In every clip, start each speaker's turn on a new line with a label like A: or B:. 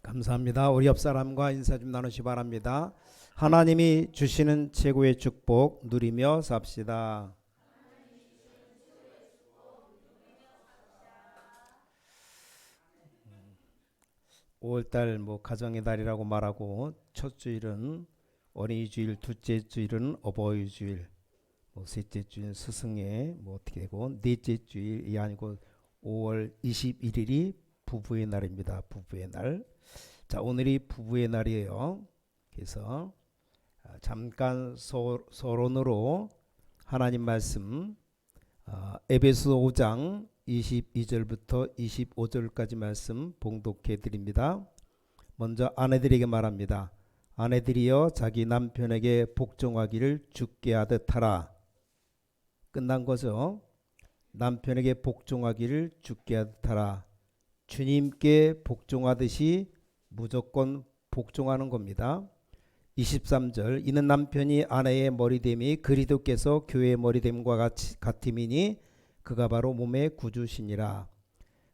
A: 감사합니다. 우리 옆 사람과 인사 좀 나누시 바랍니다. 하나님이 주시는 최고의 축복 누리며 삽시다. 5월달 가정의 달이라고 말하고 첫 주일은 어린이 주일, 둘째 주일은 어버이 주일, 셋째 주일 스승의 어떻게 되고 넷째 주일이 아니고 5월 21일이 부부의 날입니다. 부부의 날. 자, 오늘이 부부의 날이에요. 그래서 잠깐 서론으로 하나님 말씀 에베소 5장 22절부터 25절까지 말씀 봉독해 드립니다. 먼저 아내들에게 말합니다. 아내들이여 자기 남편에게 복종하기를 주께 하듯 하라. 끝난 거죠. 남편에게 복종하기를 주께 하듯 하라. 주님께 복종하듯이 무조건 복종하는 겁니다. 23절 이는 남편이 아내의 머리됨이 그리스도께서 교회의 머리됨과 같음이니 그가 바로 몸의 구주시니라.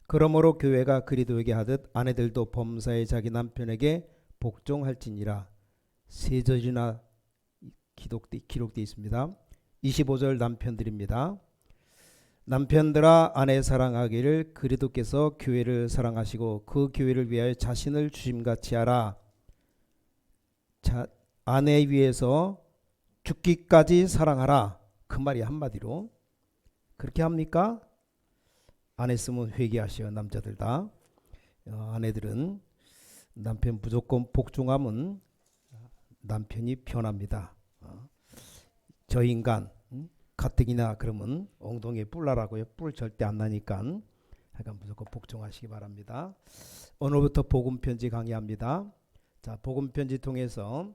A: 그러므로 교회가 그리스도에게 하듯 아내들도 범사에 자기 남편에게 복종할지니라. 세 절이나 기록되어 있습니다. 25절 남편들입니다. 남편들아 아내 사랑하기를 그리스도께서 교회를 사랑하시고 그 교회를 위하여 자신을 주심같이 하라. 자, 아내 위해서 죽기까지 사랑하라. 그 말이 한마디로 그렇게 합니까? 안 했으면 회개하시오. 남자들 다. 아내들은 남편 무조건 복종하면 남편이 변합니다. 저 인간 가뜩이나 그러면 엉덩이에 뿔 나라고요. 뿔 절대 안 나니까 하여간 무조건 복종하시기 바랍니다. 오늘부터 복음편지 강의합니다. 자, 복음편지 통해서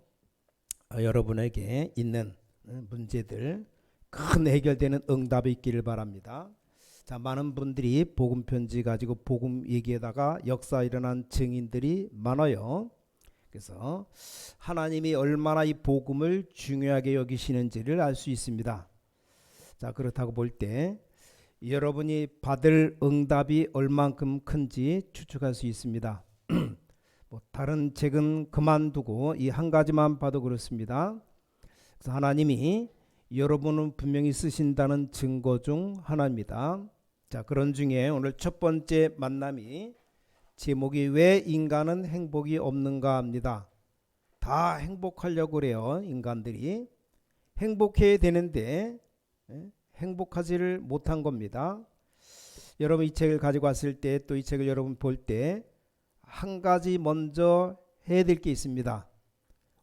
A: 여러분에게 있는 문제들 큰 해결되는 응답이 있기를 바랍니다. 자, 많은 분들이 복음편지 가지고 복음 얘기에다가 역사 일어난 증인들이 많아요. 그래서 하나님이 얼마나 이 복음을 중요하게 여기시는지를 알 수 있습니다. 자, 그렇다고 볼 때 여러분이 받을 응답이 얼만큼 큰지 추측할 수 있습니다. 다른 책은 그만두고 이 한 가지만 봐도 그렇습니다. 그래서 하나님이 여러분은 분명히 쓰신다는 증거 중 하나입니다. 자, 그런 중에 오늘 첫 번째 만남이 제목이 왜 인간은 행복이 없는가 합니다. 다 행복하려고 그래요. 인간들이 행복해야 되는데 행복하지를 못한 겁니다. 여러분 이 책을 가지고 왔을 때 또 이 책을 여러분 볼 때 한 가지 먼저 해야 될 게 있습니다.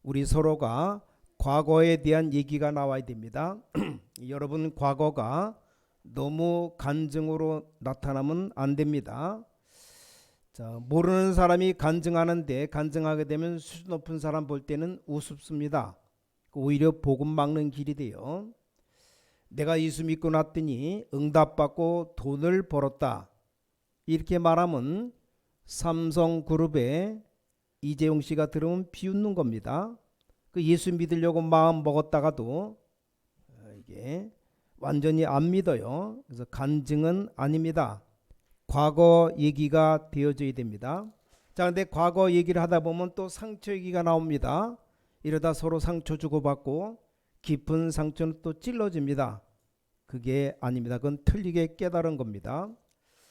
A: 우리 서로가 과거에 대한 얘기가 나와야 됩니다. 여러분 과거가 너무 간증으로 나타나면 안 됩니다. 자, 모르는 사람이 간증하는데 간증하게 되면 수준 높은 사람 볼 때는 우습습니다. 오히려 복음 막는 길이 돼요. 내가 예수 믿고 났더니 응답받고 돈을 벌었다. 이렇게 말하면 삼성그룹에 이재용 씨가 들으면 비웃는 겁니다. 그 예수 믿으려고 마음 먹었다가도 이게 완전히 안 믿어요. 그래서 간증은 아닙니다. 과거 얘기가 되어져야 됩니다. 자, 근데 과거 얘기를 하다 보면 또 상처 얘기가 나옵니다. 이러다 서로 상처 주고받고 깊은 상처는 또 찔러집니다. 그게 아닙니다. 그건 틀리게 깨달은 겁니다.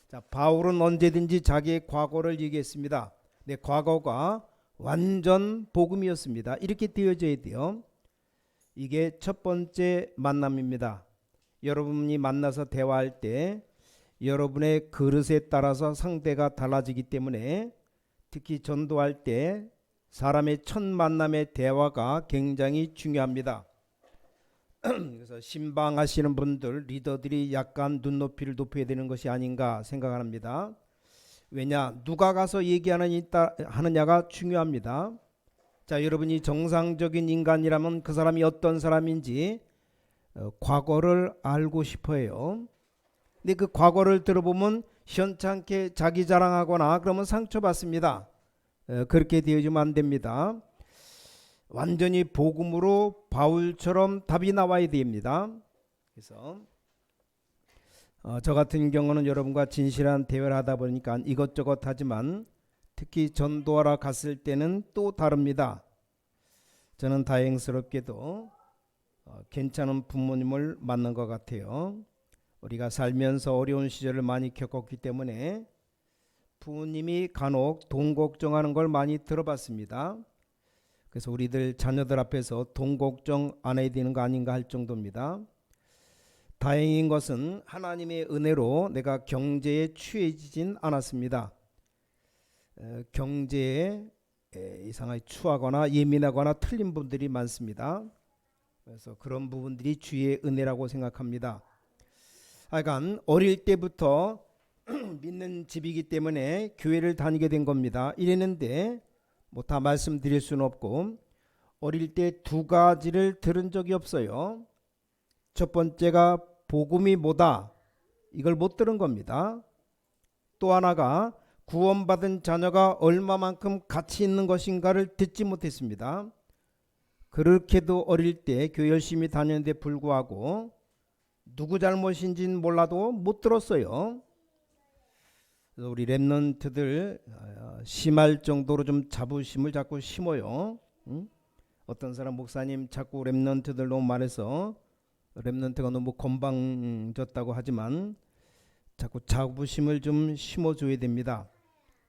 A: 자, 바울은 언제든지 자기의 과거를 얘기했습니다. 내 과거가 완전 복음이었습니다. 이렇게 되어져야 돼요. 이게 첫 번째 만남입니다. 여러분이 만나서 대화할 때 여러분의 그릇에 따라서 상대가 달라지기 때문에 특히 전도할 때 사람의 첫 만남의 대화가 굉장히 중요합니다. 그래서 신방하시는 분들 리더들이 약간 눈높이를 높여야 되는 것이 아닌가 생각합니다. 왜냐 누가 가서 얘기하느냐가 중요합니다. 자, 여러분이 정상적인 인간이라면 그 사람이 어떤 사람인지 과거를 알고 싶어해요. 근데 그 과거를 들어보면 시원찮게 자기 자랑하거나 그러면 상처받습니다. 그렇게 되어주면 안 됩니다. 완전히 복음으로 바울처럼 답이 나와야 됩니다. 그래서 저 같은 경우는 여러분과 진실한 대화를 하다 보니까 이것저것 하지만 특히 전도하러 갔을 때는 또 다릅니다. 저는 다행스럽게도 괜찮은 부모님을 만난 것 같아요. 우리가 살면서 어려운 시절을 많이 겪었기 때문에 부모님이 간혹 돈 걱정하는 걸 많이 들어봤습니다. 그래서 우리들 자녀들 앞에서 돈 걱정 안 해야 되는 거 아닌가 할 정도입니다. 다행인 것은 하나님의 은혜로 내가 경제에 취해지진 않았습니다. 경제에 이상하게 추하거나 예민하거나 틀린 분들이 많습니다. 그래서 그런 부분들이 주의 은혜라고 생각합니다. 하여간 어릴 때부터 믿는 집이기 때문에 교회를 다니게 된 겁니다. 이랬는데 뭐 다 말씀드릴 수는 없고 어릴 때 두 가지를 들은 적이 없어요. 첫 번째가 복음이 뭐다, 이걸 못 들은 겁니다. 또 하나가 구원받은 자녀가 얼마만큼 가치 있는 것인가를 듣지 못했습니다. 그렇게도 어릴 때 교회 열심히 다녔는데 불구하고 누구 잘못인지는 몰라도 못 들었어요. 그래서 우리 랩런트들 심할 정도로 좀 자부심을 자꾸 심어요. 어떤 사람 목사님 자꾸 랩런트들 너무 말해서 랩런트가 너무 건방졌다고 하지만 자꾸 자부심을 좀 심어줘야 됩니다.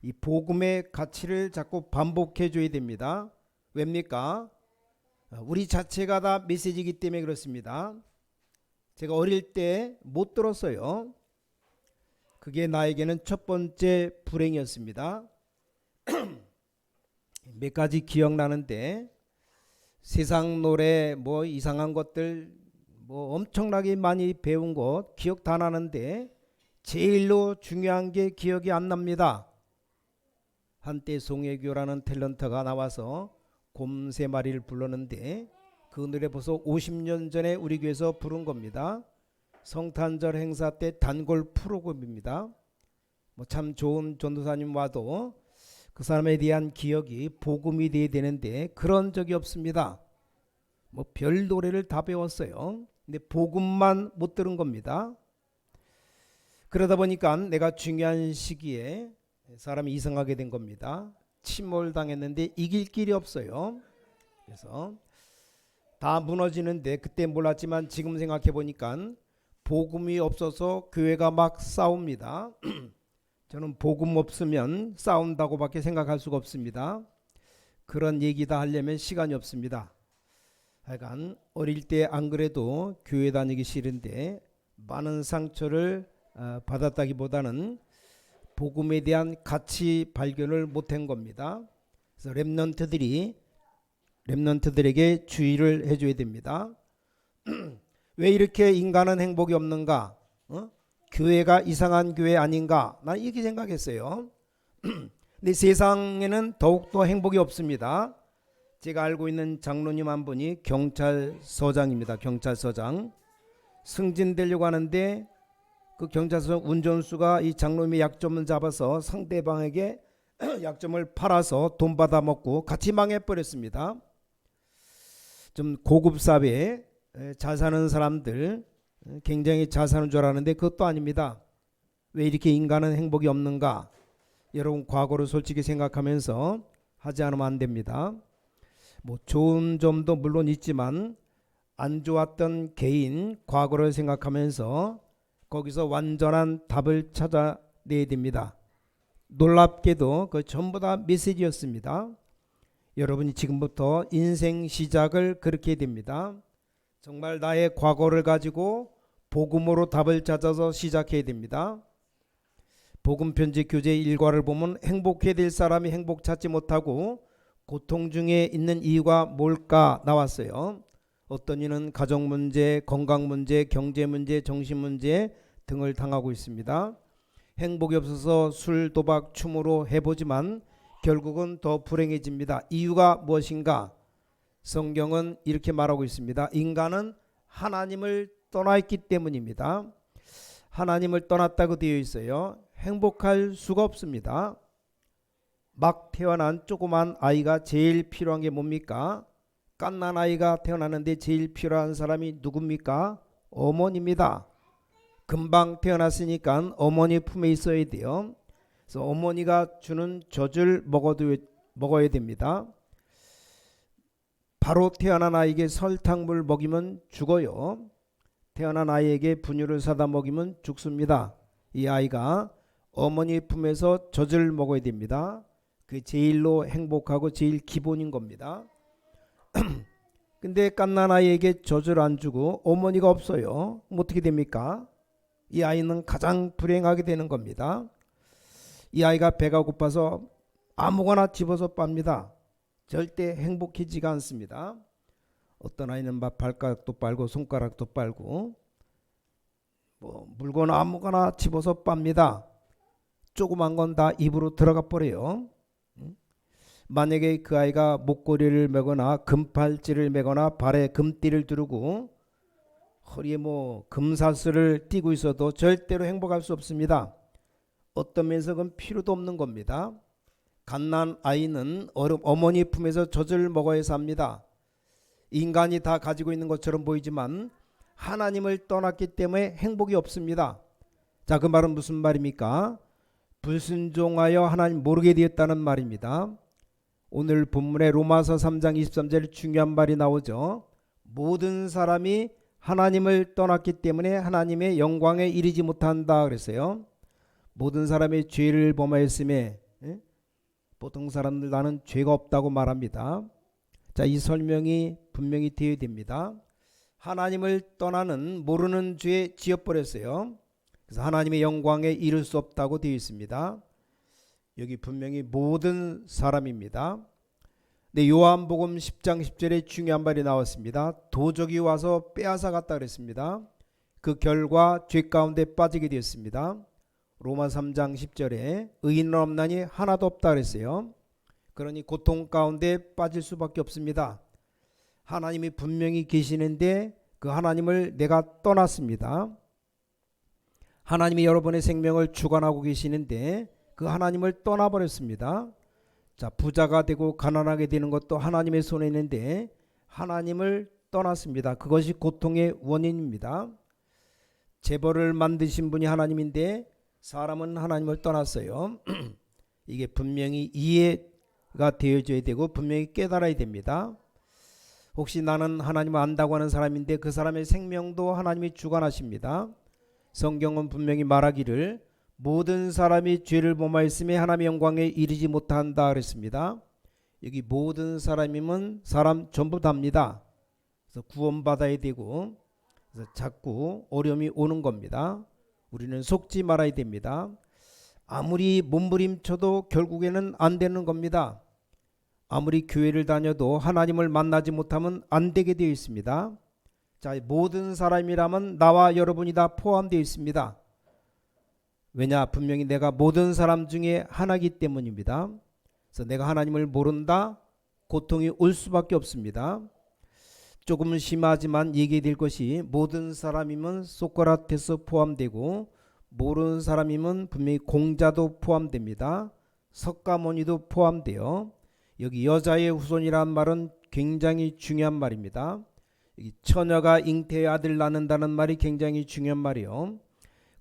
A: 이 복음의 가치를 자꾸 반복해 줘야 됩니다. 왜입니까? 우리 자체가 다 메시지이기 때문에 그렇습니다. 제가 어릴 때 못 들었어요. 그게 나에게는 첫 번째 불행이었습니다. 몇 가지 기억나는데 세상 노래 뭐 이상한 것들 뭐 엄청나게 많이 배운 것 기억 다 나는데 제일로 중요한 게 기억이 안 납니다. 한때 송혜교라는 탤런트가 나와서 곰 세 마리를 불렀는데 그 노래 벌써 50년 전에 우리 교회에서 부른 겁니다. 성탄절 행사 때 단골 프로그램입니다. 뭐 참 좋은 전도사님 와도 그 사람에 대한 기억이 복음이 돼야 되는데 그런 적이 없습니다. 뭐 별 노래를 다 배웠어요. 근데 복음만 못 들은 겁니다. 그러다 보니까 내가 중요한 시기에 사람이 이상하게 된 겁니다. 침몰당했는데 이길 길이 없어요. 그래서 다 무너지는데 그때 몰랐지만 지금 생각해 보니까 복음이 없어서 교회가 막 싸웁니다. 저는 복음 없으면 싸운다고 밖에 생각할 수가 없습니다. 그런 얘기 다 하려면 시간이 없습니다. 하여간 어릴 때 안 그래도 교회 다니기 싫은데 많은 상처를 받았다기보다는 복음에 대한 가치 발견을 못한 겁니다. 그래서 렘넌트들에게 주의를 해줘야 됩니다. 왜 이렇게 인간은 행복이 없는가? 교회가 이상한 교회 아닌가? 난 이렇게 생각했어요. 근데 세상에는 더욱더 행복이 없습니다. 제가 알고 있는 장로님 한 분이 경찰서장입니다. 경찰서장. 승진되려고 하는데 그 경찰서 운전수가 이 장로님의 약점을 잡아서 상대방에게 약점을 팔아서 돈 받아 먹고 같이 망해버렸습니다. 좀 고급 사회에 잘 사는 사람들 굉장히 잘 사는 줄 알았는데 그것도 아닙니다. 왜 이렇게 인간은 행복이 없는가? 여러분 과거를 솔직히 생각하면서 하지 않으면 안 됩니다. 뭐 좋은 점도 물론 있지만 안 좋았던 개인 과거를 생각하면서 거기서 완전한 답을 찾아내야 됩니다. 놀랍게도 그 전부 다 메시지였습니다. 여러분이 지금부터 인생 시작을 그렇게 해야 됩니다. 정말 나의 과거를 가지고 복음으로 답을 찾아서 시작해야 됩니다. 복음 편지 교재 1과를 보면 행복해야 될 사람이 행복 찾지 못하고 고통 중에 있는 이유가 뭘까 나왔어요. 어떤 이는 가정 문제, 건강 문제, 경제 문제, 정신 문제 등을 당하고 있습니다. 행복이 없어서 술, 도박, 춤으로 해보지만 결국은 더 불행해집니다. 이유가 무엇인가? 성경은 이렇게 말하고 있습니다. 인간은 하나님을 떠나 있기 때문입니다. 하나님을 떠났다고 되어 있어요. 행복할 수가 없습니다. 막 태어난 조그만 아이가 제일 필요한 게 뭡니까? 갓난 아이가 태어났는데 제일 필요한 사람이 누굽니까? 어머니입니다. 금방 태어났으니까 어머니 품에 있어야 돼요. 그래서 어머니가 주는 젖을 먹어야 됩니다. 바로 태어난 아이에게 설탕물 먹이면 죽어요. 태어난 아이에게 분유를 사다 먹이면 죽습니다. 이 아이가 어머니 품에서 젖을 먹어야 됩니다. 그 제일로 행복하고 제일 기본인 겁니다. 근데 갓난 아이에게 젖을 안 주고 어머니가 없어요. 그럼 어떻게 됩니까? 이 아이는 가장 불행하게 되는 겁니다. 이 아이가 배가 고파서 아무거나 집어서 빱니다. 절대 행복해지가 않습니다. 어떤 아이는 막 발가락도 빨고 손가락도 빨고 물건 아무거나 집어서 빱니다. 조그만 건 다 입으로 들어가 버려요. 만약에 그 아이가 목걸이를 매거나 금팔찌를 매거나 발에 금띠를 두르고 허리에 금사슬을 띠고 있어도 절대로 행복할 수 없습니다. 어떤 면에서 그건 필요도 없는 겁니다. 갓난 아이는 어머니 품에서 젖을 먹어야 삽니다. 인간이 다 가지고 있는 것처럼 보이지만 하나님을 떠났기 때문에 행복이 없습니다. 자, 그 말은 무슨 말입니까? 불순종하여 하나님 모르게 되었다는 말입니다. 오늘 본문에 로마서 3장 23절에 중요한 말이 나오죠. 모든 사람이 하나님을 떠났기 때문에 하나님의 영광에 이르지 못한다 그랬어요. 모든 사람이 죄를 범하였음에 보통 사람들 나는 죄가 없다고 말합니다. 자, 이 설명이 분명히 되어야 됩니다. 하나님을 떠나는 모르는 죄에 지어버렸어요. 그래서 하나님의 영광에 이를 수 없다고 되어 있습니다. 여기 분명히 모든 사람입니다. 네, 요한복음 10장 10절에 중요한 말이 나왔습니다. 도적이 와서 빼앗아 갔다 그랬습니다. 그 결과 죄 가운데 빠지게 되었습니다. 로마 3장 10절에 의인은 없나니 하나도 없다 그랬어요. 그러니 고통 가운데 빠질 수밖에 없습니다. 하나님이 분명히 계시는데 그 하나님을 내가 떠났습니다. 하나님이 여러분의 생명을 주관하고 계시는데 그 하나님을 떠나버렸습니다. 자, 부자가 되고 가난하게 되는 것도 하나님의 손에 있는데 하나님을 떠났습니다. 그것이 고통의 원인입니다. 재벌을 만드신 분이 하나님인데 사람은 하나님을 떠났어요. 이게 분명히 이해가 되어져야 되고 분명히 깨달아야 됩니다. 혹시 나는 하나님을 안다고 하는 사람인데 그 사람의 생명도 하나님이 주관하십니다. 성경은 분명히 말하기를 모든 사람이 죄를 범하였음에 하나님의 영광에 이르지 못한다 그랬습니다. 여기 모든 사람이면 사람 전부 다입니다. 그래서 구원받아야 되고 그래서 자꾸 어려움이 오는 겁니다. 우리는 속지 말아야 됩니다. 아무리 몸부림쳐도 결국에는 안 되는 겁니다. 아무리 교회를 다녀도 하나님을 만나지 못하면 안 되게 되어 있습니다. 자, 모든 사람이라면 나와 여러분이 다 포함되어 있습니다. 왜냐? 분명히 내가 모든 사람 중에 하나이기 때문입니다. 그래서 내가 하나님을 모른다? 고통이 올 수밖에 없습니다. 조금은 심하지만 얘기될 것이 모든 사람이면 소크라테스 포함되고 모르는 사람이면 분명히 공자도 포함됩니다. 석가모니도 포함돼요. 여기 여자의 후손이란 말은 굉장히 중요한 말입니다. 여기 처녀가 잉태의 아들 낳는다는 말이 굉장히 중요한 말이요.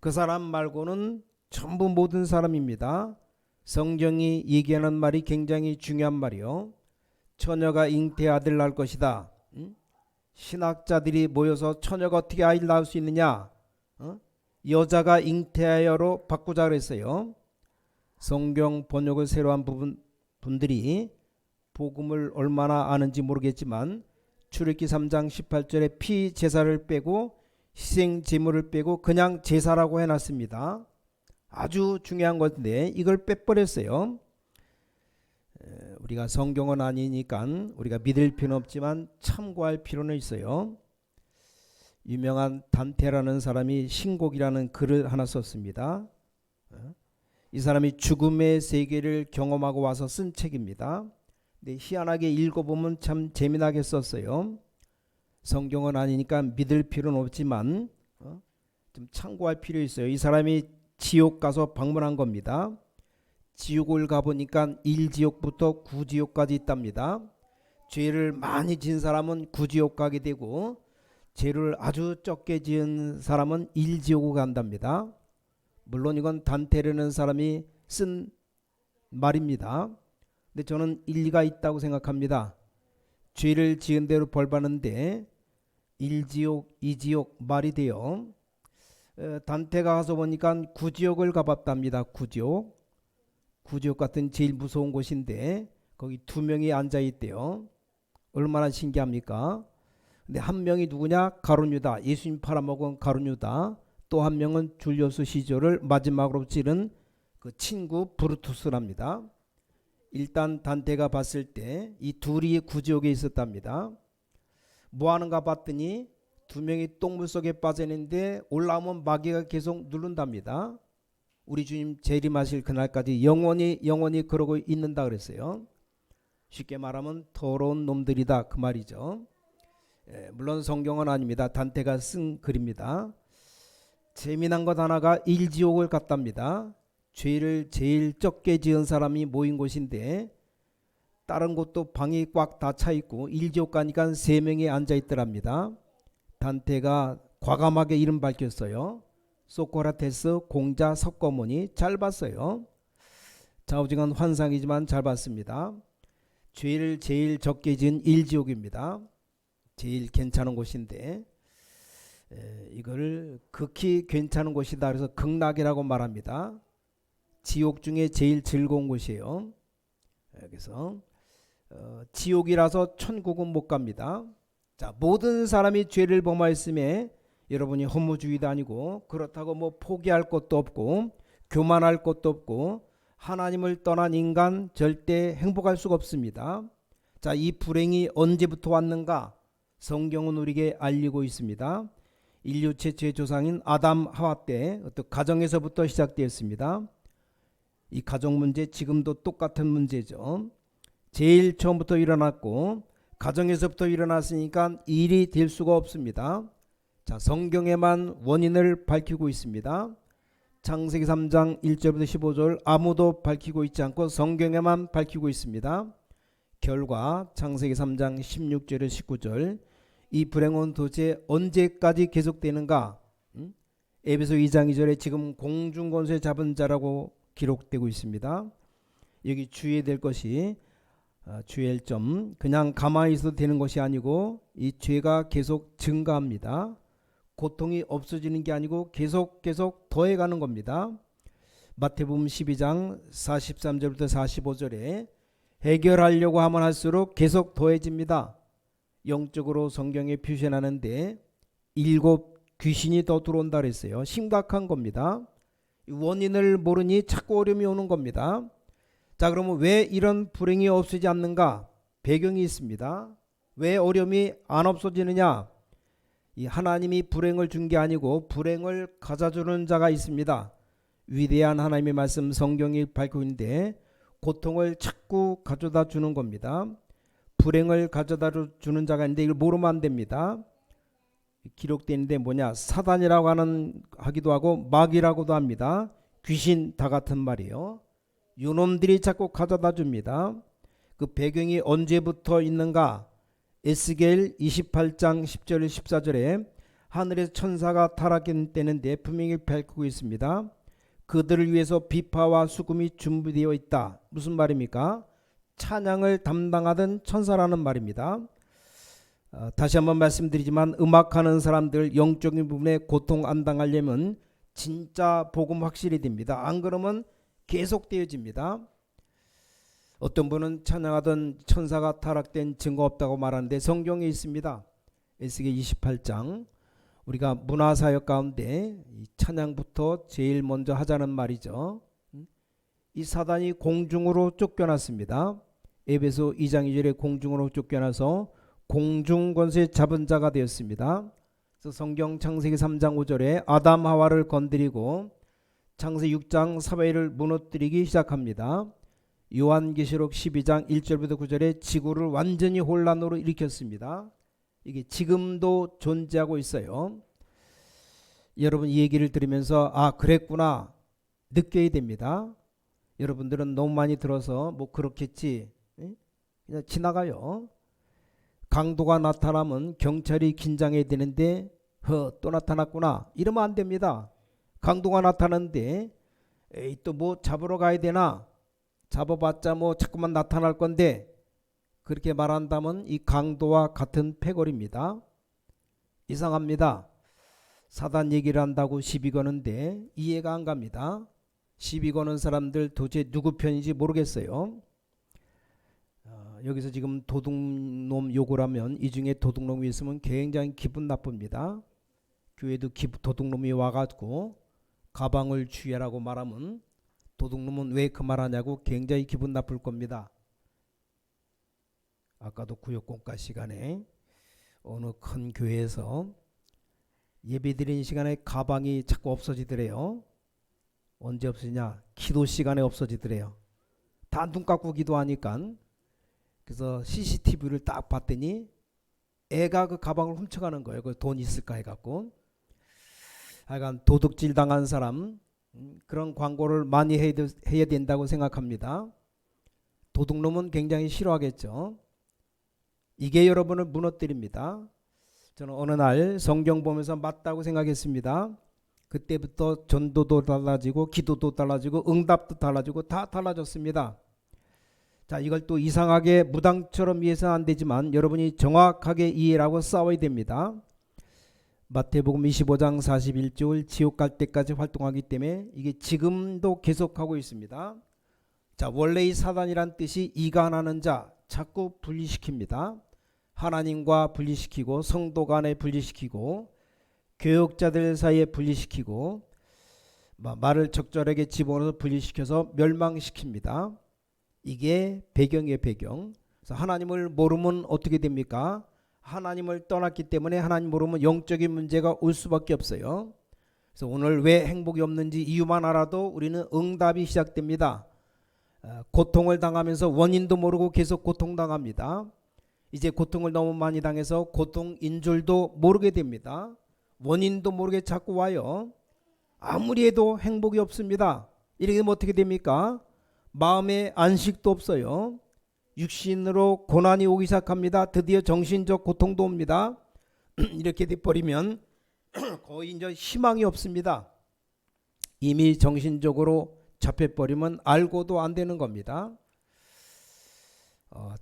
A: 그 사람 말고는 전부 모든 사람입니다. 성경이 얘기하는 말이 굉장히 중요한 말이요. 처녀가 잉태의 아들 낳을 것이다. 신학자들이 모여서 처녀가 어떻게 아이를 낳을 수 있느냐? 여자가 잉태하여로 바꾸자 그랬어요. 성경 번역을 새로 한 분들이 복음을 얼마나 아는지 모르겠지만 출애굽기 3장 18절에 피 제사를 빼고 희생 제물을 빼고 그냥 제사라고 해놨습니다. 아주 중요한 건데 이걸 빼버렸어요. 우리가 성경은 아니니까 우리가 믿을 필요는 없지만 참고할 필요는 있어요. 유명한 단테라는 사람이 신곡이라는 글을 하나 썼습니다. 이 사람이 죽음의 세계를 경험하고 와서 쓴 책입니다. 근데 희한하게 읽어보면 참 재미나게 썼어요. 성경은 아니니까 믿을 필요는 없지만 좀 참고할 필요 있어요. 이 사람이 지옥 가서 방문한 겁니다. 지옥을 가보니까 1지옥부터 9지옥까지 있답니다. 죄를 많이 지은 사람은 9지옥 가게 되고 죄를 아주 적게 지은 사람은 1지옥을 간답니다. 물론 이건 단테라는 사람이 쓴 말입니다. 근데 저는 일리가 있다고 생각합니다. 죄를 지은 대로 벌 받는데 일지옥, 이지옥 말이 돼요. 단테가 가서 보니까 구지옥을 가봤답니다. 구지옥. 구지옥 같은 제일 무서운 곳인데 거기 두 명이 앉아 있대요. 얼마나 신기합니까? 근데 한 명이 누구냐? 가룟유다. 예수님 팔아먹은 가룟유다. 또 한 명은 줄리우스 시저를 마지막으로 찌른 그 친구 브루투스랍니다. 일단 단테가 봤을 때 이 둘이 구지옥에 있었답니다. 뭐 하는가 봤더니 두 명이 똥물 속에 빠져 있는데 올라오면 마귀가 계속 누른답니다. 우리 주님 재림하실 그날까지 영원히 그러고 있는다 그랬어요. 쉽게 말하면 더러운 놈들이다 그 말이죠. 물론 성경은 아닙니다. 단테가 쓴 글입니다. 재미난 것 하나가 일지옥을 갔답니다. 죄를 제일 적게 지은 사람이 모인 곳인데 다른 곳도 방이 꽉 다 차 있고 일지옥 가니까 3명이 앉아 있더랍니다. 단테가 과감하게 이름 밝혔어요. 소크라테스, 공자, 석고문이. 잘 봤어요. 좌우지간 환상이지만 잘 봤습니다. 죄를 제일 적게 지은 일지옥입니다. 제일 괜찮은 곳인데 이걸 극히 괜찮은 곳이다 그래서 극락이라고 말합니다. 지옥 중에 제일 즐거운 곳이에요. 그래서 지옥이라서 천국은 못 갑니다. 자, 모든 사람이 죄를 범하였음에 여러분이 허무주의도 아니고 그렇다고 뭐 포기할 것도 없고 교만할 것도 없고 하나님을 떠난 인간 절대 행복할 수가 없습니다. 자, 이 불행이 언제부터 왔는가? 성경은 우리에게 알리고 있습니다. 인류 최초의 조상인 아담 하와 때 어떤 가정에서부터 시작되었습니다. 이 가정 문제 지금도 똑같은 문제죠. 제일 처음부터 일어났고 가정에서부터 일어났으니까 일이 될 수가 없습니다. 자, 성경에만 원인을 밝히고 있습니다. 창세기 3장 1절부터 15절 아무도 밝히고 있지 않고 성경에만 밝히고 있습니다. 결과 창세기 3장 16절에 19절 이 불행은 도대체 언제까지 계속되는가? 에베소 2장 2절에 지금 공중권세 잡은 자라고 기록되고 있습니다. 여기 주의해야 될 것이 주의할 점 그냥 가만히 있어도 되는 것이 아니고 이 죄가 계속 증가합니다. 고통이 없어지는 게 아니고 계속 더해가는 겁니다. 마태복음 12장 43절부터 45절에 해결하려고 하면 할수록 계속 더해집니다. 영적으로 성경에 표현하는데 7 귀신이 더 들어온다 그랬어요. 심각한 겁니다. 원인을 모르니 자꾸 어려움이 오는 겁니다. 자, 그러면 왜 이런 불행이 없어지지 않는가? 배경이 있습니다. 왜 어려움이 안 없어지느냐? 이 하나님이 불행을 준 게 아니고 불행을 가져주는 자가 있습니다. 위대한 하나님의 말씀 성경이 밝히고 있는데 고통을 자꾸 가져다 주는 겁니다. 불행을 가져다 주는 자가 있는데 이걸 모르면 안 됩니다. 기록되는데 뭐냐? 사단이라고 하기도 하고 마귀라고도 합니다. 귀신 다 같은 말이에요. 요놈들이 자꾸 가져다 줍니다. 그 배경이 언제부터 있는가? 에스겔 28장 10절 14절에 하늘에서 천사가 타락했다는데 분명히 밝히고 있습니다. 그들을 위해서 비파와 수금이 준비되어 있다. 무슨 말입니까? 찬양을 담당하던 천사라는 말입니다. 다시 한번 말씀드리지만 음악하는 사람들 영적인 부분에 고통 안 당하려면 진짜 복음 확실히 됩니다. 안 그러면 계속되어집니다. 어떤 분은 찬양하던 천사가 타락된 증거 없다고 말하는데 성경에 있습니다. 에스겔 28장 우리가 문화사역 가운데 이 찬양부터 제일 먼저 하자는 말이죠. 이 사단이 공중으로 쫓겨났습니다. 에베소 2장 2절에 공중으로 쫓겨나서 공중권세 잡은 자가 되었습니다. 그래서 성경 창세기 3장 5절에 아담 하와를 건드리고 창세기 6장 사회를 무너뜨리기 시작합니다. 요한계시록 12장 1절부터 9절에 지구를 완전히 혼란으로 일으켰습니다. 이게 지금도 존재하고 있어요. 여러분 이 얘기를 들으면서 아 그랬구나 느껴야 됩니다. 여러분들은 너무 많이 들어서 뭐 그렇겠지 그냥 지나가요. 강도가 나타나면 경찰이 긴장해야 되는데 또 나타났구나 이러면 안 됩니다. 강도가 나타나는데 에이 또 뭐 잡으러 가야 되나? 잡아봤자 뭐 자꾸만 나타날 건데 그렇게 말한다면 이 강도와 같은 패거리입니다. 이상합니다. 사단 얘기를 한다고 시비 거는데 이해가 안 갑니다. 시비 거는 사람들 도대체 누구 편인지 모르겠어요. 여기서 지금 도둑놈 욕을 하면 이 중에 도둑놈이 있으면 굉장히 기분 나쁩니다. 교회도 도둑놈이 와가지고 가방을 주의하라고 말하면 도둑놈은 왜 그 말하냐고 굉장히 기분 나쁠 겁니다. 아까도 구역공과 시간에 어느 큰 교회에서 예배드리는 시간에 가방이 자꾸 없어지더래요. 언제 없어지냐? 기도 시간에 없어지더래요. 다 눈 감고 기도하니까. 그래서 CCTV를 딱 봤더니 애가 그 가방을 훔쳐가는 거예요. 그 돈 있을까 해갖고. 하여간 도둑질 당한 사람 그런 광고를 많이 해야 된다고 생각합니다. 도둑놈은 굉장히 싫어하겠죠. 이게 여러분을 무너뜨립니다. 저는 어느 날 성경 보면서 맞다고 생각했습니다. 그때부터 전도도 달라지고 기도도 달라지고 응답도 달라지고 다 달라졌습니다. 자, 이걸 또 이상하게 무당처럼 이해해서는 안 되지만 여러분이 정확하게 이해하고 싸워야 됩니다. 마태복음 25장 41절 지옥 갈 때까지 활동하기 때문에 이게 지금도 계속하고 있습니다. 자, 원래 이 사단이란 뜻이 이간하는 자, 자꾸 분리시킵니다. 하나님과 분리시키고 성도 간에 분리시키고 교역자들 사이에 분리시키고 말을 적절하게 집어넣어서 분리시켜서 멸망시킵니다. 이게 배경이에요, 배경. 그래서 하나님을 모르면 어떻게 됩니까? 하나님을 떠났기 때문에 하나님 모르면 영적인 문제가 올 수밖에 없어요. 그래서 오늘 왜 행복이 없는지 이유만 알아도 우리는 응답이 시작됩니다. 고통을 당하면서 원인도 모르고 계속 고통당합니다. 이제 고통을 너무 많이 당해서 고통인 줄도 모르게 됩니다. 원인도 모르게 자꾸 와요. 아무리 해도 행복이 없습니다. 이렇게 되면 어떻게 됩니까? 마음에 안식도 없어요. 육신으로 고난이 오기 시작합니다. 드디어 정신적 고통도 옵니다. 이렇게 돼버리면 거의 이제 희망이 없습니다. 이미 정신적으로 잡혀버리면 알고도 안 되는 겁니다.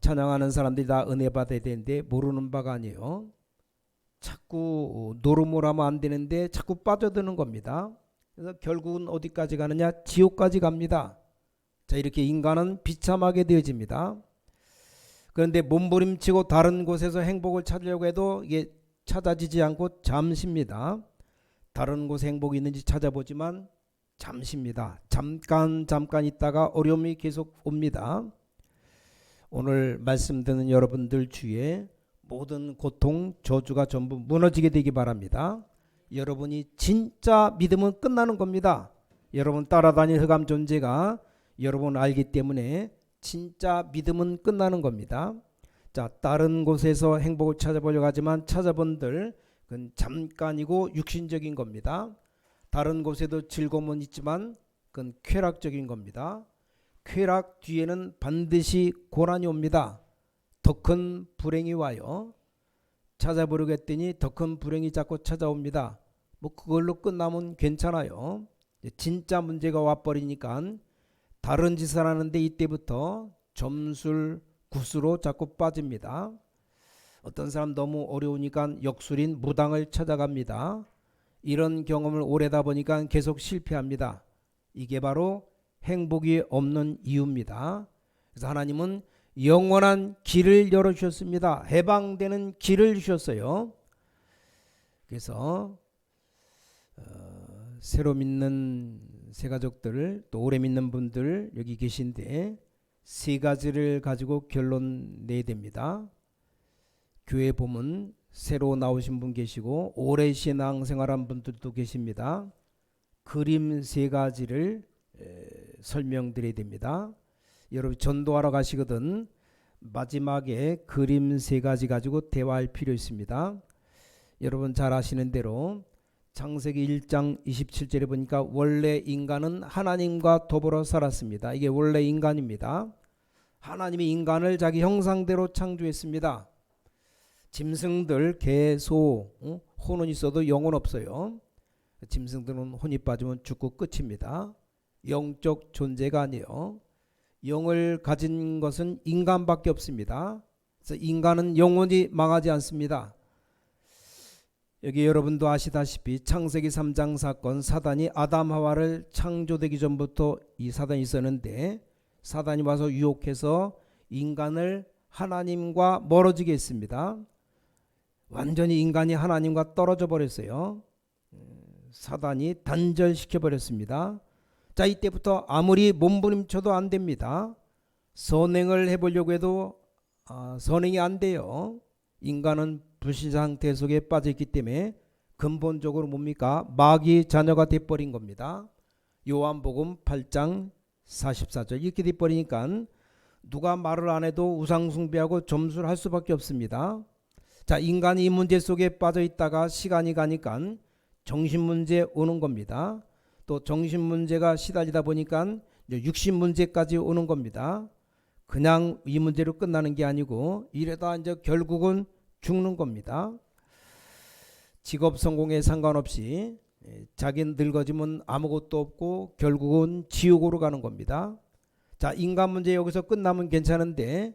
A: 찬양하는 사람들이 다 은혜 받아야 되는데 모르는 바가 아니에요. 자꾸 노름을 하면 안 되는데 자꾸 빠져드는 겁니다. 그래서 결국은 어디까지 가느냐? 지옥까지 갑니다. 자, 이렇게 인간은 비참하게 되어집니다. 그런데 몸부림치고 다른 곳에서 행복을 찾으려고 해도 이게 찾아지지 않고 잠시입니다. 다른 곳에 행복이 있는지 찾아보지만 잠시입니다. 잠깐 있다가 어려움이 계속 옵니다. 오늘 말씀 듣는 여러분들 주위에 모든 고통, 저주가 전부 무너지게 되기 바랍니다. 여러분이 진짜 믿으면 끝나는 겁니다. 여러분 따라다닐 흑암 존재가 여러분 알기 때문에 진짜 믿음은 끝나는 겁니다. 자, 다른 곳에서 행복을 찾아보려고 하지만 찾아본들 그건 잠깐이고 육신적인 겁니다. 다른 곳에도 즐거움은 있지만 그건 쾌락적인 겁니다. 쾌락 뒤에는 반드시 고난이 옵니다. 더 큰 불행이 와요. 찾아보려고 했더니 더 큰 불행이 자꾸 찾아옵니다. 뭐 그걸로 끝나면 괜찮아요. 진짜 문제가 와버리니까 다른 짓을 하는데 이때부터 점술, 구수로 자꾸 빠집니다. 어떤 사람 너무 어려우니까 역술인 무당을 찾아갑니다. 이런 경험을 오래다 보니까 계속 실패합니다. 이게 바로 행복이 없는 이유입니다. 그래서 하나님은 영원한 길을 열어주셨습니다. 해방되는 길을 주셨어요. 그래서 새로 믿는 새가족들 또 오래 믿는 분들 여기 계신데 세 가지를 가지고 결론 내야 됩니다. 교회 보면 새로 나오신 분 계시고 오래 신앙생활한 분들도 계십니다. 그림 세 가지를 설명드려야 됩니다. 여러분 전도하러 가시거든 마지막에 그림 세 가지 가지고 대화할 필요 있습니다. 여러분 잘 아시는 대로 창세기 1장 27절에 보니까 원래 인간은 하나님과 더불어 살았습니다. 이게 원래 인간입니다. 하나님이 인간을 자기 형상대로 창조했습니다. 짐승들, 개, 소, 혼은 있어도 영은 없어요. 짐승들은 혼이 빠지면 죽고 끝입니다. 영적 존재가 아니에요. 영을 가진 것은 인간밖에 없습니다. 그래서 인간은 영원히 망하지 않습니다. 여기 여러분도 아시다시피 창세기 3장 사건, 사단이 아담 하와를 창조되기 전부터 이 사단이 있었는데, 사단이 와서 유혹해서 인간을 하나님과 멀어지게 했습니다. 완전히 인간이 하나님과 떨어져 버렸어요. 사단이 단절시켜 버렸습니다. 자, 이때부터 아무리 몸부림쳐도 안 됩니다. 선행을 해보려고 해도 선행이 안 돼요. 인간은 불신 상태 속에 빠져 있기 때문에 근본적으로 뭡니까? 마귀 자녀가 돼버린 겁니다. 요한복음 8장 44절 이렇게 돼버리니까 누가 말을 안 해도 우상숭배하고 점수를 할 수밖에 없습니다. 자, 인간이 이 문제 속에 빠져 있다가 시간이 가니까 정신문제 오는 겁니다. 또 정신문제가 시달리다 보니까 육신 문제까지 오는 겁니다. 그냥 이 문제로 끝나는 게 아니고 이러다 이제 결국은 죽는 겁니다. 직업 성공에 상관없이 자기는 늙어지면 아무것도 없고 결국은 지옥으로 가는 겁니다. 자, 인간 문제 여기서 끝나면 괜찮은데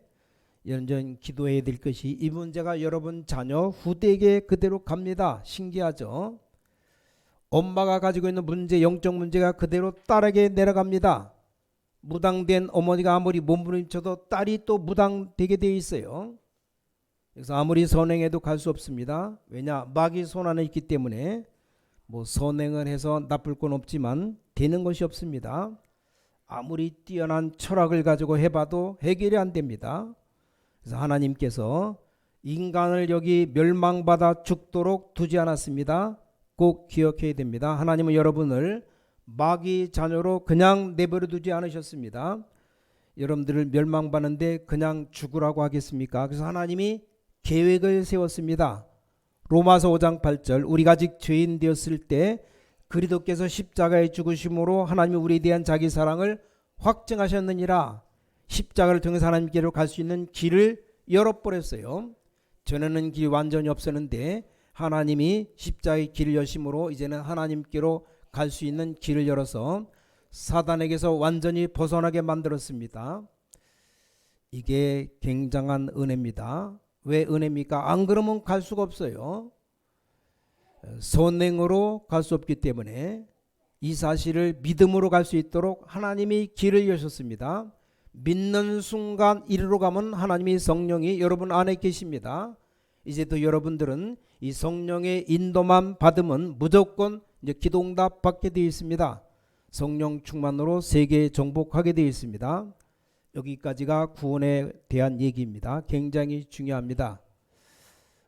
A: 연전 기도해야 될 것이 이 문제가 여러분 자녀 후대에게 그대로 갑니다. 신기하죠? 엄마가 가지고 있는 문제, 영적 문제가 그대로 딸에게 내려갑니다. 무당된 어머니가 아무리 몸부림쳐도 딸이 또 무당되게 되어 있어요. 그래서 아무리 선행해도 갈 수 없습니다. 왜냐? 마귀 손 안에 있기 때문에 뭐 선행을 해서 나쁠 건 없지만 되는 것이 없습니다. 아무리 뛰어난 철학을 가지고 해봐도 해결이 안 됩니다. 그래서 하나님께서 인간을 여기 멸망받아 죽도록 두지 않았습니다. 꼭 기억해야 됩니다. 하나님은 여러분을 마귀 자녀로 그냥 내버려 두지 않으셨습니다. 여러분들을 멸망받는데 그냥 죽으라고 하겠습니까? 그래서 하나님이 계획을 세웠습니다. 로마서 5장 8절 우리가 아직 죄인 되었을 때 그리스도께서 십자가에 죽으심으로 하나님이 우리에 대한 자기 사랑을 확증하셨느니라. 십자가를 통해서 하나님께로 갈 수 있는 길을 열어버렸어요. 전에는 길이 완전히 없었는데 하나님이 십자가의 길을 여심으로 이제는 하나님께로 갈 수 있는 길을 열어서 사단에게서 완전히 벗어나게 만들었습니다. 이게 굉장한 은혜입니다. 왜 은혜입니까? 안 그러면 갈 수가 없어요. 선행으로 갈 수 없기 때문에 이 사실을 믿음으로 갈 수 있도록 하나님이 길을 여셨습니다. 믿는 순간 이리로 가면 하나님의 성령이 여러분 안에 계십니다. 이제 또 여러분들은 이 성령의 인도만 받으면 무조건 이제 기도응답 받게 되어 있습니다. 성령 충만으로 세계에 정복하게 되어 있습니다. 여기까지가 구원에 대한 얘기입니다. 굉장히 중요합니다.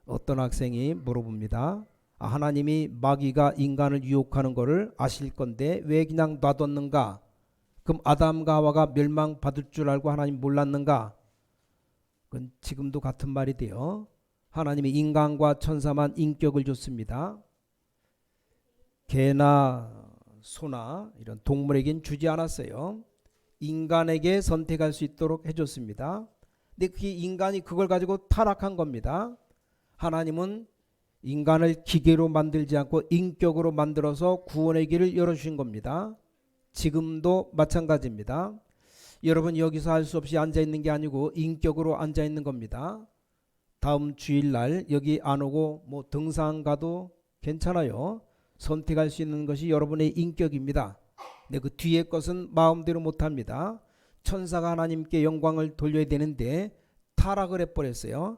A: 어떤 학생이 물어봅니다. 하나님이 마귀가 인간을 유혹하는 것을 아실 건데 왜 그냥 놔뒀는가? 그럼 아담과 하와가 멸망받을 줄 알고 하나님 몰랐는가? 그건 지금도 같은 말이 돼요. 하나님이 인간과 천사만 인격을 줬습니다. 개나 소나 이런 동물에겐 주지 않았어요. 인간에게 선택할 수 있도록 해줬습니다. 근데 그 인간이 그걸 가지고 타락한 겁니다. 하나님은 인간을 기계로 만들지 않고 인격으로 만들어서 구원의 길을 열어주신 겁니다. 지금도 마찬가지입니다. 여러분 여기서 할 수 없이 앉아있는 게 아니고 인격으로 앉아있는 겁니다. 다음 주일날 여기 안 오고 뭐 등산 가도 괜찮아요. 선택할 수 있는 것이 여러분의 인격입니다. 근데 그 뒤에 것은 마음대로 못합니다. 천사가 하나님께 영광을 돌려야 되는데 타락을 해버렸어요.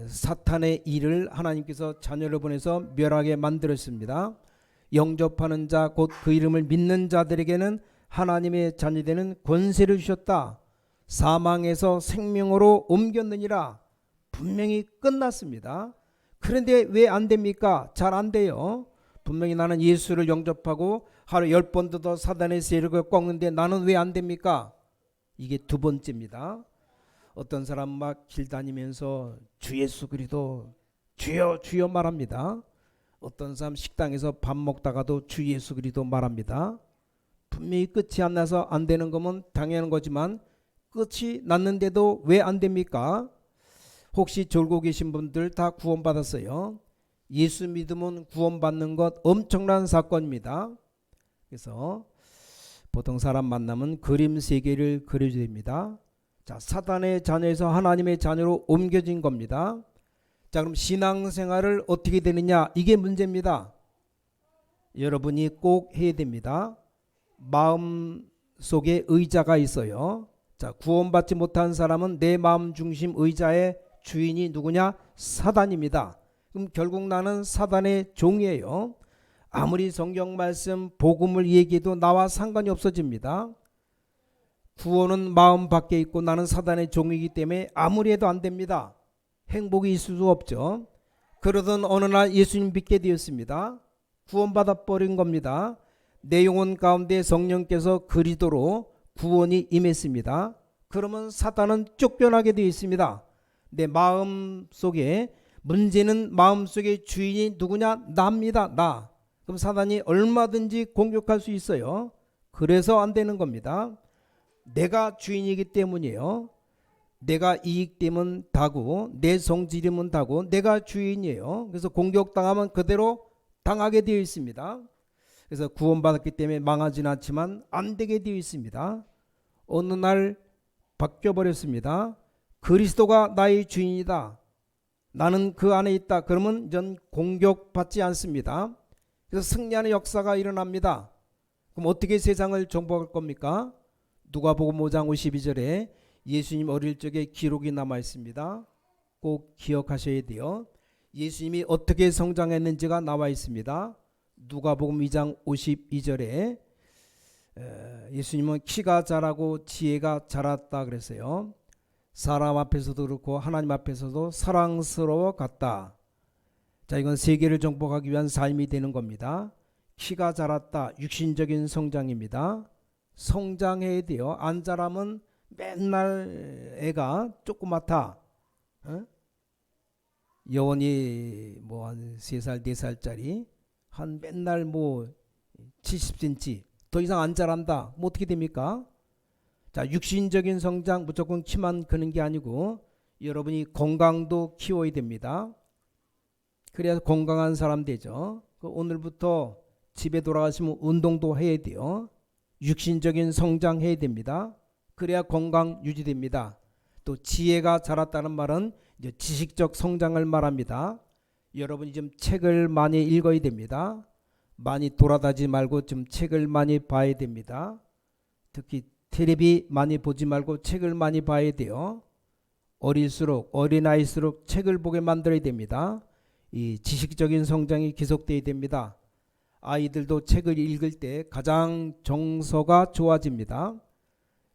A: 사탄의 일을 하나님께서 자녀를 보내서 멸하게 만들었습니다. 영접하는 자 곧 그 이름을 믿는 자들에게는 하나님의 자녀되는 권세를 주셨다. 사망에서 생명으로 옮겼느니라. 분명히 끝났습니다. 그런데 왜 안 됩니까? 잘 안 돼요. 분명히 나는 예수를 영접하고 하루 10번도 더 사단의 세력을 꺾는데 나는 왜 안 됩니까? 이게 두 번째입니다. 어떤 사람 막 길 다니면서 주 예수 그리스도 주여 주여 말합니다. 어떤 사람 식당에서 밥 먹다가도 주 예수 그리스도 말합니다. 분명히 끝이 안 나서 안 되는 거면 당연한 거지만 끝이 났는데도 왜 안 됩니까? 혹시 졸고 계신 분들 다 구원받았어요. 예수 믿으면 구원받는 것 엄청난 사건입니다. 그래서 보통 사람 만나면 그림 3개를 그려줘야 됩니다. 자, 사단의 자녀에서 하나님의 자녀로 옮겨진 겁니다. 자, 그럼 신앙생활을 어떻게 되느냐, 이게 문제입니다. 여러분이 꼭 해야 됩니다. 마음 속에 의자가 있어요. 자, 구원받지 못한 사람은 내 마음 중심 의자의 주인이 누구냐? 사단입니다. 그럼 결국 나는 사단의 종이에요. 아무리 성경 말씀 복음을 얘기해도 나와 상관이 없어집니다. 구원은 마음 밖에 있고 나는 사단의 종이기 때문에 아무리 해도 안 됩니다. 행복이 있을 수 없죠. 그러던 어느 날 예수님 믿게 되었습니다. 구원받아 버린 겁니다. 내 영혼 가운데 성령께서 그리도로 구원이 임했습니다. 그러면 사단은 쫓겨나게 되어 있습니다. 내 마음 속에, 문제는 마음 속의 주인이 누구냐? 나입니다. 나. 그럼 사단이 얼마든지 공격할 수 있어요. 그래서 안 되는 겁니다. 내가 주인이기 때문이에요. 내가 이익되면 다고, 내 성질이면 다고, 내가 주인이에요. 그래서 공격당하면 그대로 당하게 되어 있습니다. 그래서 구원받았기 때문에 망하진 않지만 안 되게 되어 있습니다. 어느 날 바뀌어버렸습니다. 그리스도가 나의 주인이다. 나는 그 안에 있다. 그러면 전 공격받지 않습니다. 그래서 승리하는 역사가 일어납니다. 그럼 어떻게 세상을 정복할 겁니까? 누가복음 5장 52절에 예수님 어릴 적에 기록이 남아 있습니다. 꼭 기억하셔야 돼요. 예수님이 어떻게 성장했는지가 나와 있습니다. 누가복음 2장 52절에 예수님은 키가 자라고 지혜가 자랐다 그랬어요. 사람 앞에서도 그렇고 하나님 앞에서도 사랑스러워 갔다. 자, 이건 세계를 정복하기 위한 삶이 되는 겁니다. 키가 자랐다, 육신적인 성장입니다. 성장해야 돼요. 안 자라면 맨날 애가 조그맣다. 여원이 뭐 한 3살 4살짜리 한 맨날 뭐 70cm 더 이상 안 자란다. 뭐 어떻게 됩니까? 자, 육신적인 성장 무조건 키만 크는 게 아니고 여러분이 건강도 키워야 됩니다. 그래야 건강한 사람 되죠. 오늘부터 집에 돌아가시면 운동도 해야 돼요. 육신적인 성장해야 됩니다. 그래야 건강 유지됩니다. 또 지혜가 자랐다는 말은 이제 지식적 성장을 말합니다. 여러분이 좀 책을 많이 읽어야 됩니다. 많이 돌아다니지 말고 좀 책을 많이 봐야 됩니다. 특히 텔레비 많이 보지 말고 책을 많이 봐야 돼요. 어릴수록, 어린아이일수록 책을 보게 만들어야 됩니다. 이 지식적인 성장이 계속돼야 됩니다. 아이들도 책을 읽을 때 가장 정서가 좋아집니다.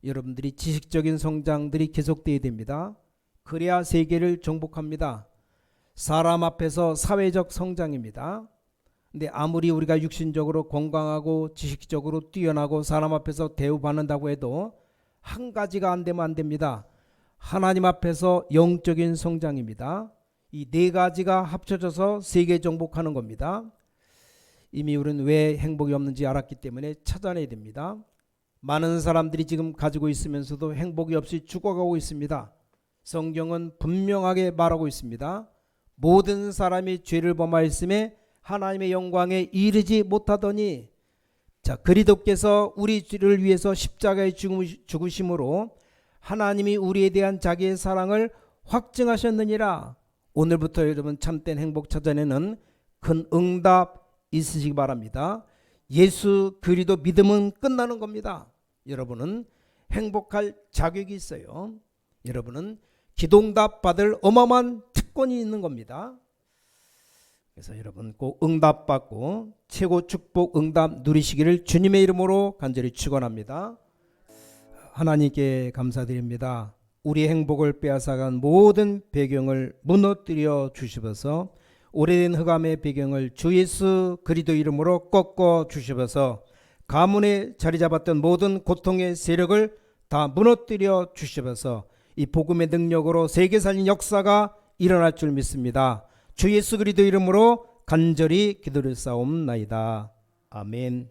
A: 여러분들이 지식적인 성장들이 계속돼야 됩니다. 그래야 세계를 정복합니다. 사람 앞에서 사회적 성장입니다. 근데 아무리 우리가 육신적으로 건강하고 지식적으로 뛰어나고 사람 앞에서 대우받는다고 해도 한 가지가 안 되면 안 됩니다. 하나님 앞에서 영적인 성장입니다. 이 4가지가 합쳐져서 세계 정복하는 겁니다. 이미 우리는 왜 행복이 없는지 알았기 때문에 찾아내야 됩니다. 많은 사람들이 지금 가지고 있으면서도 행복이 없이 죽어가고 있습니다. 성경은 분명하게 말하고 있습니다. 모든 사람이 죄를 범하였음에 하나님의 영광에 이르지 못하더니, 자, 그리스도께서 우리 죄를 위해서 십자가에 죽으심으로 하나님이 우리에 대한 자기의 사랑을 확증하셨느니라. 오늘부터 여러분 참된 행복 찾아내는 큰 응답 있으시기 바랍니다. 예수 그리스도 믿으면 끝나는 겁니다. 여러분은 행복할 자격이 있어요. 여러분은 기도응답 받을 어마어마한 특권이 있는 겁니다. 그래서 여러분 꼭 응답받고 최고 축복 응답 누리시기를 주님의 이름으로 간절히 축원합니다. 하나님께 감사드립니다. 우리 행복을 빼앗아간 모든 배경을 무너뜨려 주시어서 오래된 흑암의 배경을 주 예수 그리스도 이름으로 꺾어 주시어서 가문에 자리 잡았던 모든 고통의 세력을 다 무너뜨려 주시어서 이 복음의 능력으로 세계 살린 역사가 일어날 줄 믿습니다. 주 예수 그리스도 이름으로 간절히 기도를 싸움나이다. 아멘.